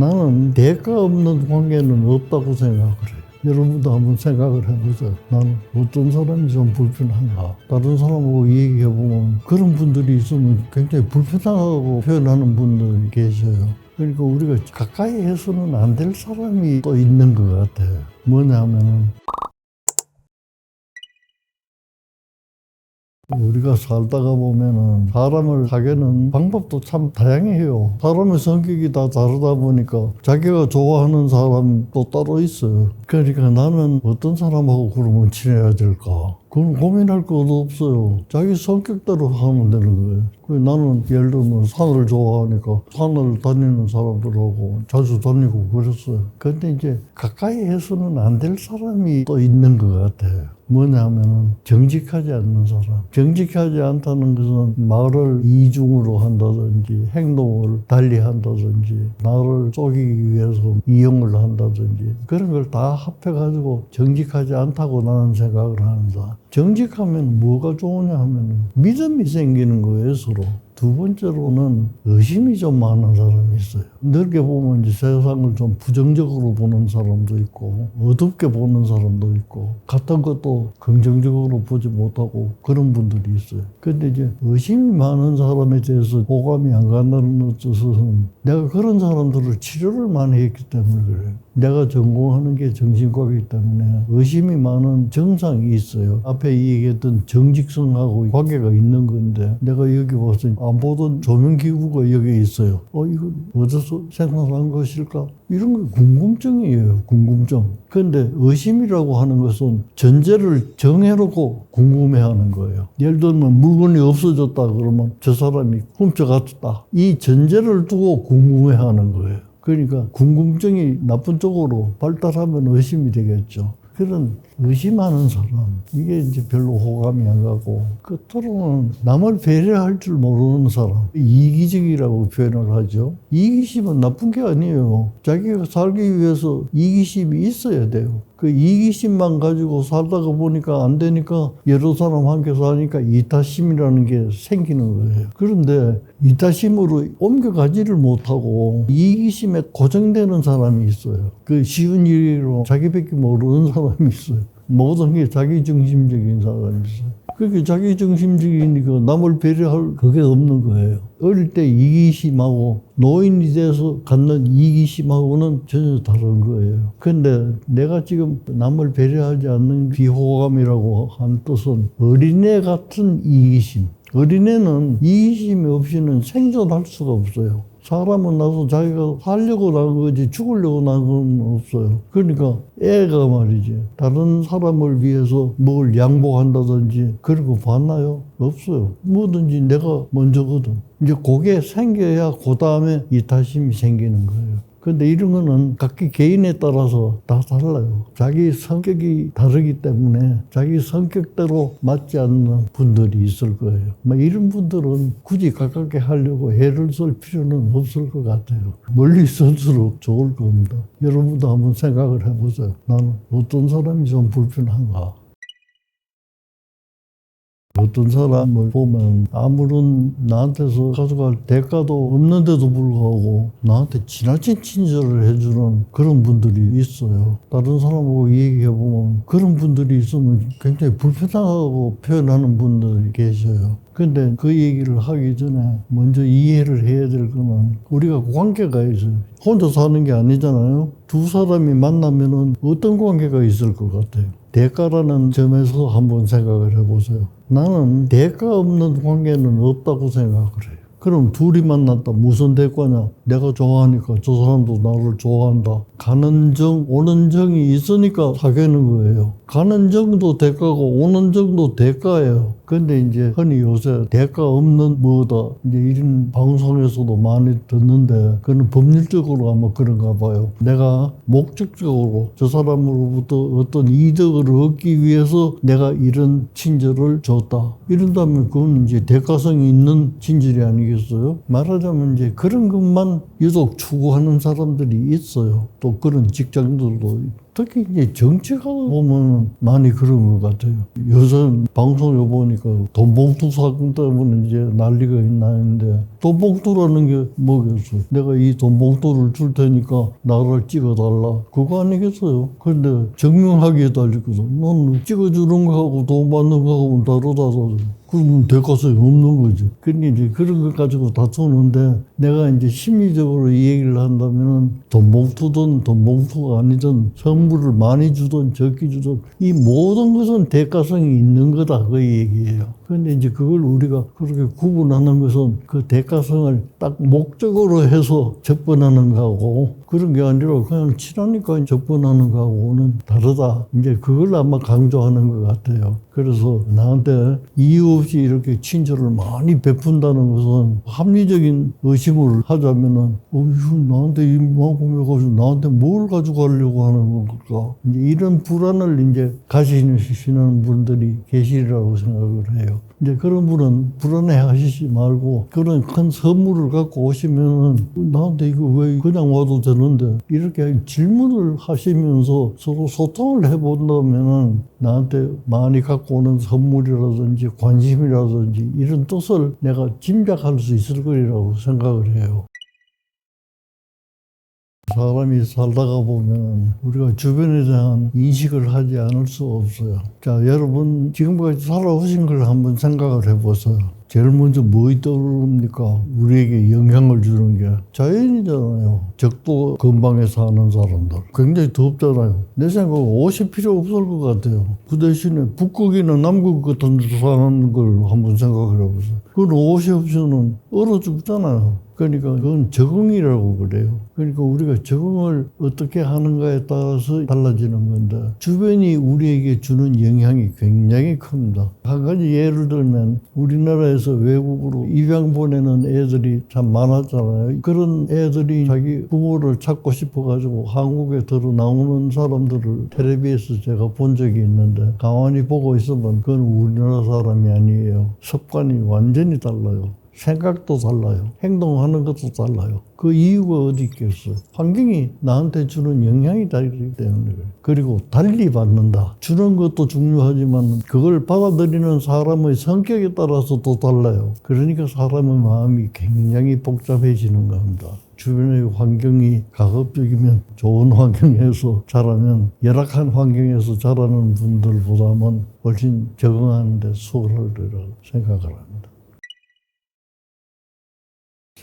나는 대가 없는 관계는 없다고 생각을 해. 여러분도 한번 생각을 해보세요. 나는 어떤 사람이 좀 불편한가? 다른 사람하고 얘기해보면 그런 분들이 있으면 굉장히 불편하다고 표현하는 분들이 계셔요. 그러니까 우리가 가까이 해서는 안 될 사람이 또 있는 것 같아요. 뭐냐 하면은 우리가 살다가 보면은 사람을 사귀는 방법도 참 다양해요. 사람의 성격이 다 다르다 보니까 자기가 좋아하는 사람도 따로 있어요. 그러니까 나는 어떤 사람하고 그러면 친해야 될까? 그건 고민할 것도 없어요. 자기 성격대로 하면 되는 거예요. 나는 예를 들면 산을 좋아하니까 산을 다니는 사람들하고 자주 다니고 그랬어요. 근데 이제 가까이 해서는 안 될 사람이 또 있는 것 같아요. 뭐냐 하면은 정직하지 않는 사람. 정직하지 않다는 것은 말을 이중으로 한다든지 행동을 달리 한다든지 나를 속이기 위해서 이용을 한다든지 그런 걸 다 합해가지고 정직하지 않다고 나는 생각을 합니다. 정직하면 뭐가 좋으냐 하면 믿음이 생기는 거예요, 서로. 두 번째로는 의심이 좀 많은 사람이 있어요. 넓게 보면 이제 세상을 좀 부정적으로 보는 사람도 있고 어둡게 보는 사람도 있고 같은 것도 긍정적으로 보지 못하고 그런 분들이 있어요. 근데 이제 의심이 많은 사람에 대해서 호감이 안 간다는 뜻은 내가 그런 사람들을 치료를 많이 했기 때문에 그래요. 내가 전공하는 게 정신과이기 때문에 의심이 많은 정상이 있어요. 앞에 얘기했던 정직성하고 관계가 있는 건데 내가 여기 와서 안 보던 조명기구가 여기 있어요. 이거 어디서 생산한 것일까? 이런 거 궁금증이에요. 궁금증. 그런데 의심이라고 하는 것은 전제를 정해놓고 궁금해하는 거예요. 예를 들면 물건이 없어졌다 그러면 저 사람이 훔쳐갔다. 이 전제를 두고 궁금해하는 거예요. 그러니까 궁금증이 나쁜 쪽으로 발달하면 의심이 되겠죠. 그런 의심하는 사람, 이게 이제 별로 호감이 안 가고, 끝으로는 남을 배려할 줄 모르는 사람, 이기적이라고 표현을 하죠. 이기심은 나쁜 게 아니에요. 자기가 살기 위해서 이기심이 있어야 돼요. 그 이기심만 가지고 살다가 보니까 안 되니까 여러 사람 함께 사니까 이타심이라는 게 생기는 거예요. 그런데 이타심으로 옮겨가지를 못하고 이기심에 고정되는 사람이 있어요. 그 쉬운 일로 자기밖에 모르는 사람이 있어요. 모든 게 자기중심적인 사람이 있어요. 그게 자기중심적이니까 남을 배려할 그게 없는 거예요. 어릴 때 이기심하고 노인이 돼서 갖는 이기심하고는 전혀 다른 거예요. 근데 내가 지금 남을 배려하지 않는 비호감이라고 한 뜻은 어린애 같은 이기심. 어린애는 이기심이 없이는 생존할 수가 없어요. 사람은 나서 자기가 살려고 나간 거지 죽으려고 나간 건 없어요. 그러니까 애가 말이지 다른 사람을 위해서 뭘 양보한다든지 그런 거 봤나요? 없어요. 뭐든지 내가 먼저거든. 이제 그게 생겨야 그 다음에 이타심이 생기는 거예요. 근데 이런 거는 각기 개인에 따라서 다 달라요. 자기 성격이 다르기 때문에 자기 성격대로 맞지 않는 분들이 있을 거예요. 이런 분들은 굳이 가깝게 하려고 애를 쓸 필요는 없을 것 같아요. 멀리 있을수록 좋을 겁니다. 여러분도 한번 생각을 해보세요. 나는 어떤 사람이 좀 불편한가? 어떤 사람을 보면 아무런 나한테서 가져갈 대가도 없는데도 불구하고 나한테 지나친 친절을 해주는 그런 분들이 있어요. 다른 사람하고 얘기해보면 그런 분들이 있으면 굉장히 불편하다고 표현하는 분들이 계셔요. 근데 그 얘기를 하기 전에 먼저 이해를 해야 될 거는 우리가 관계가 있어요. 혼자 사는 게 아니잖아요. 두 사람이 만나면은 어떤 관계가 있을 것 같아요. 대가라는 점에서 한번 생각을 해보세요. 나는 대가 없는 관계는 없다고 생각을 해요. 그럼 둘이 만났다. 무슨 대가냐? 내가 좋아하니까 저 사람도 나를 좋아한다. 가는 정, 오는 정이 있으니까 사귀는 거예요. 가는 정도 대가고 오는 정도 대가예요. 근데 이제 흔히 요새 대가 없는 뭐다. 이제 이런 방송에서도 많이 듣는데 그건 법률적으로 아마 그런가 봐요. 내가 목적적으로 저 사람으로부터 어떤 이득을 얻기 위해서 내가 이런 친절을 줬다. 이런다면 그건 이제 대가성이 있는 친절이 아니겠어요? 말하자면 이제 그런 것만 유독 추구하는 사람들이 있어요. 또 그런 직장들도 특히 이제 정치가 보면 많이 그런 것 같아요. 요새 방송에 보니까 돈봉투 사건 때문에 이제 난리가 있나 했는데, 돈봉투라는 게 뭐겠어요? 내가 이 돈봉투를 줄 테니까 나를 찍어달라. 그거 아니겠어요? 근데 증명하기에 달렸거든. 넌 찍어주는 거하고 돈 받는 거하고는 다르다고. 그러면 대가성이 없는 거지. 근데 이제 그런 것 가지고 다투는데, 내가 이제 심리적으로 이 얘기를 한다면은 돈봉투든 돈봉투가 아니든 선물을 많이 주든 적게 주든 이 모든 것은 대가성이 있는 거다. 그 얘기예요. 근데 이제 그걸 우리가 그렇게 구분하는 것은 그 대가성을 딱 목적으로 해서 접근하는 거하고 그런 게 아니라 그냥 친하니까 접근하는 거하고는 다르다. 이제 그걸 아마 강조하는 것 같아요. 그래서 나한테 이유 없이 이렇게 친절을 많이 베푼다는 것은 합리적인 의심을 하자면은 나한테 이만큼 해가지고 나한테 뭘 가져가려고 하는 걸까? 이제 이런 불안을 이제 가지시는 분들이 계시리라고 생각을 해요. 이제 그런 분은 불안해 하시지 말고 그런 큰 선물을 갖고 오시면은 나한테 이거 왜 그냥 와도 되는데 이렇게 질문을 하시면서 서로 소통을 해본다면은 나한테 많이 갖고 오는 선물이라든지 관심이라든지 이런 뜻을 내가 짐작할 수 있을 거라고 생각을 해요. 사람이 살다가 보면 우리가 주변에 대한 인식을 하지 않을 수 없어요. 자, 여러분 지금까지 살아오신 걸 한번 생각을 해보세요. 제일 먼저 뭐가 떠오릅니까? 우리에게 영향을 주는 게 자연이잖아요. 적도 근방에 사는 사람들. 굉장히 덥잖아요. 내 생각에 옷이 필요 없을 것 같아요. 그 대신에 북극이나 남극 같은 데 사는 걸 한번 생각을 해보세요. 그건 옷이 없이는 얼어 죽잖아요. 그러니까 그건 적응이라고 그래요. 그러니까 우리가 적응을 어떻게 하는가에 따라서 달라지는 건데 주변이 우리에게 주는 영향이 굉장히 큽니다. 한 가지 예를 들면 우리나라에서 외국으로 입양 보내는 애들이 참 많았잖아요. 그런 애들이 자기 부모를 찾고 싶어가지고 한국에 들어 나오는 사람들을 텔레비에서 제가 본 적이 있는데 가만히 보고 있으면 그건 우리나라 사람이 아니에요. 습관이 완전히 달라요. 생각도 달라요. 행동하는 것도 달라요. 그 이유가 어디 있겠어요? 환경이 나한테 주는 영향이 다르기 때문에 그래요. 그리고 달리 받는다. 주는 것도 중요하지만 그걸 받아들이는 사람의 성격에 따라서 또 달라요. 그러니까 사람의 마음이 굉장히 복잡해지는 겁니다. 주변의 환경이 가급적이면 좋은 환경에서 자라면 열악한 환경에서 자라는 분들보다는 훨씬 적응하는 데 수월하리라고 생각을 합니다.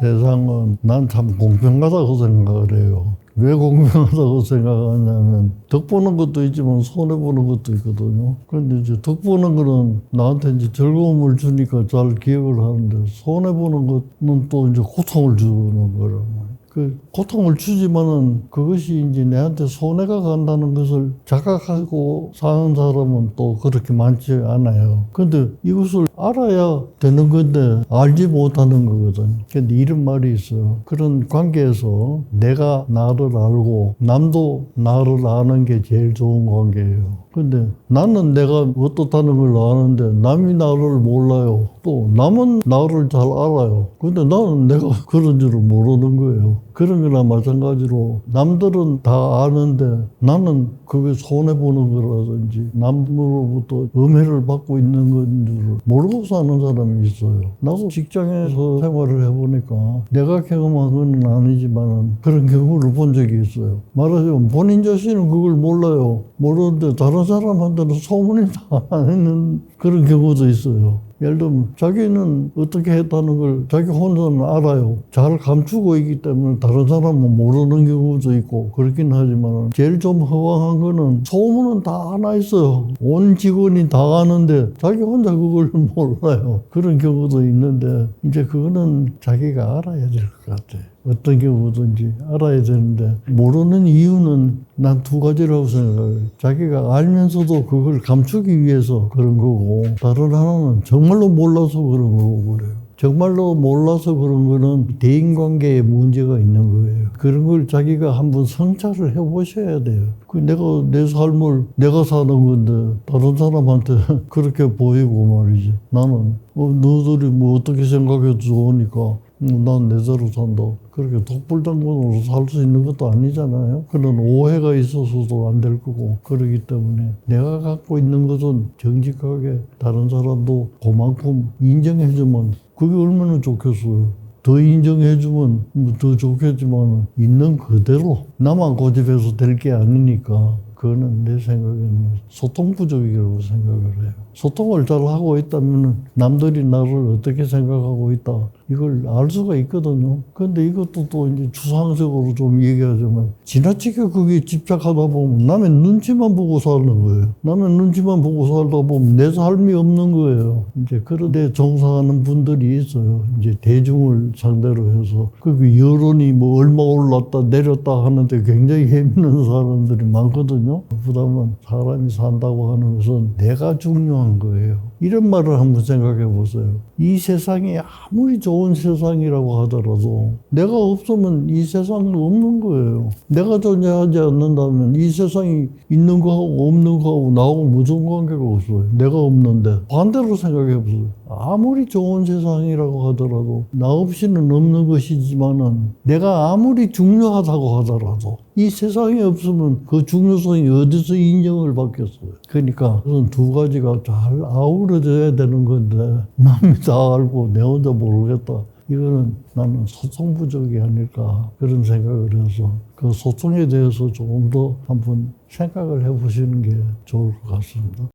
세상은 난 참 공평하다고 생각을 해요. 왜 공평하다고 생각하냐면 덕 보는 것도 있지만 손해 보는 것도 있거든요. 그런데 이제 덕 보는 거는 나한테 이제 즐거움을 주니까 잘 기억을 하는데 손해 보는 것은 또 이제 고통을 주는 거라고. 그 고통을 주지만은 그것이 이제 내한테 손해가 간다는 것을 자각하고 사는 사람은 또 그렇게 많지 않아요. 근데 이것을 알아야 되는 건데 알지 못하는 거거든요. 근데 이런 말이 있어요. 그런 관계에서 내가 나를 알고 남도 나를 아는 게 제일 좋은 관계예요. 근데 나는 내가 어떻다는 걸 아는데 남이 나를 몰라요. 또 남은 나를 잘 알아요. 근데 나는 내가 그런 줄을 모르는 거예요. 그런 거나 마찬가지로 남들은 다 아는데 나는 그게 손해보는 거라든지 남으로부터 음해를 받고 있는 건 줄 모르고 사는 사람이 있어요. 나도 직장에서 생활을 해보니까 내가 경험한 건 아니지만 그런 경우를 본 적이 있어요. 말하자면 본인 자신은 그걸 몰라요. 모르는데 다른 사람한테는 소문이 다 나는 그런 경우도 있어요. 예를 들면 자기는 어떻게 했다는 걸 자기 혼자는 알아요. 잘 감추고 있기 때문에 다른 사람은 모르는 경우도 있고 그렇긴 하지만 제일 좀 허황한 거는 소문은 다 하나 있어요. 온 직원이 다 아는데 자기 혼자 그걸 몰라요. 그런 경우도 있는데 이제 그거는 자기가 알아야 될 것 같아요. 어떤 경우든지 알아야 되는데 모르는 이유는 난 두 가지라고 생각해요. 자기가 알면서도 그걸 감추기 위해서 그런 거고 다른 하나는 정말로 몰라서 그런 거고 그래요. 정말로 몰라서 그런 거는 대인관계에 문제가 있는 거예요. 그런 걸 자기가 한번 성찰을 해보셔야 돼요. 내가 내 삶을 내가 사는 건데 다른 사람한테 그렇게 보이고 말이지. 나는 너희들이 뭐 어떻게 생각해도 좋으니까 난 내 대로 산다. 그렇게 독불장군으로 살 수 있는 것도 아니잖아요. 그런 오해가 있어서도 안 될 거고 그러기 때문에 내가 갖고 있는 것은 정직하게 다른 사람도 그만큼 인정해주면 그게 얼마나 좋겠어요. 더 인정해주면 더 좋겠지만 있는 그대로 나만 고집해서 될 게 아니니까 그거는 내 생각에는 소통 부족이라고 생각을 해요. 소통을 잘 하고 있다면 남들이 나를 어떻게 생각하고 있다 이걸 알 수가 있거든요. 근데 이것도 또 이제 추상적으로 좀 얘기하자면 지나치게 그게 집착하다 보면 남의 눈치만 보고 사는 거예요. 남의 눈치만 보고 살다 보면 내 삶이 없는 거예요. 이제 그런데 종사하는 분들이 있어요. 이제 대중을 상대로 해서 그 여론이 뭐 얼마 올랐다 내렸다 하는데 굉장히 예민한 사람들이 많거든요. 그다음에 사람이 산다고 하는 것은 내가 중요한 거예요. 이런 말을 한번 생각해 보세요. 이 세상이 아무리 좋은 세상이라고 하더라도 내가 없으면 이 세상은 없는 거예요. 내가 존재하지 않는다면 이 세상이 있는 거하고 없는 거하고 나하고 무슨 관계가 없어요. 내가 없는데. 반대로 생각해 보세요. 아무리 좋은 세상이라고 하더라도 나 없이는 없는 것이지만은 내가 아무리 중요하다고 하더라도 이 세상에 없으면 그 중요성이 어디서 인정을 받겠어요. 그러니까 그런 두 가지가 잘 아우러져야 되는 건데 남이 다 알고 내 혼자 모르겠다. 이거는 나는 소통 부족이 아닐까 그런 생각을 해서 그 소통에 대해서 조금 더 한번 생각을 해보시는 게 좋을 것 같습니다.